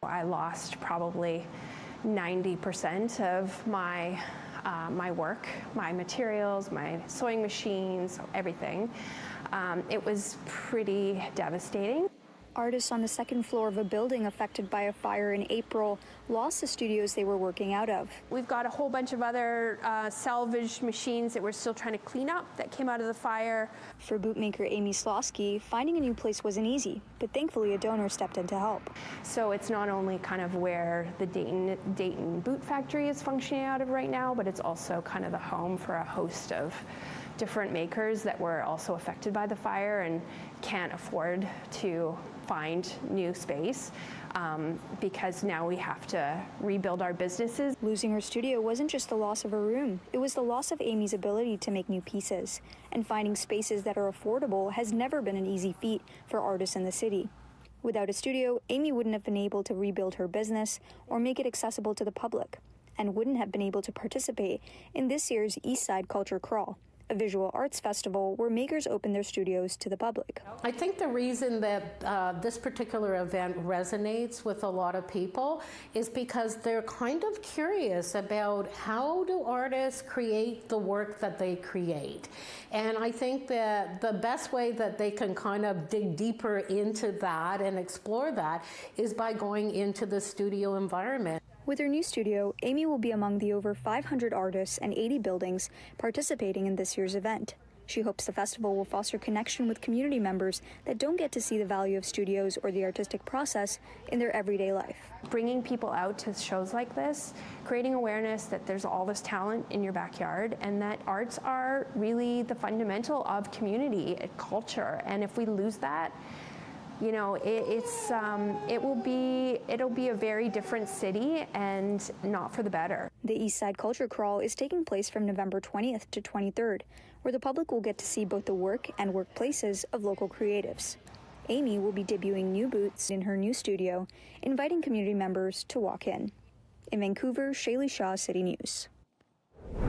I lost probably 90% of my work, my materials, my sewing machines, everything. It was pretty devastating. Artists on the second floor of a building affected by a fire in April lost the studios they were working out of. We've got a whole bunch of other salvage machines that we're still trying to clean up that came out of the fire. For bootmaker Amy Slosky, finding a new place wasn't easy, but thankfully a donor stepped in to help. So it's not only kind of where the Dayton boot factory is functioning out of right now, but it's also kind of the home for a host of different makers that were also affected by the fire and can't afford to find new space because now we have to rebuild our businesses. Losing her studio wasn't just the loss of her room, it was the loss of Amy's ability to make new pieces. And finding spaces that are affordable has never been an easy feat for artists in the city. Without a studio, Amy wouldn't have been able to rebuild her business or make it accessible to the public, and wouldn't have been able to participate in this year's Eastside Culture Crawl, a visual arts festival where makers open their studios to the public. I think the reason that this particular event resonates with a lot of people is because they're kind of curious about how do artists create the work that they create. And I think that the best way that they can kind of dig deeper into that and explore that is by going into the studio environment. With her new studio, Amy will be among the over 500 artists and 80 buildings participating in this year's event. She hopes the festival will foster connection with community members that don't get to see the value of studios or the artistic process in their everyday life. Bringing people out to shows like this, creating awareness that there's all this talent in your backyard and that arts are really the fundamental of community and culture. And if we lose that, you know, it'll be a very different city and not for the better. The Eastside Culture Crawl is taking place from November 20th to 23rd, where the public will get to see both the work and workplaces of local creatives. Amy will be debuting new boots in her new studio, inviting community members to walk in. In Vancouver, Shailee Shah, City News.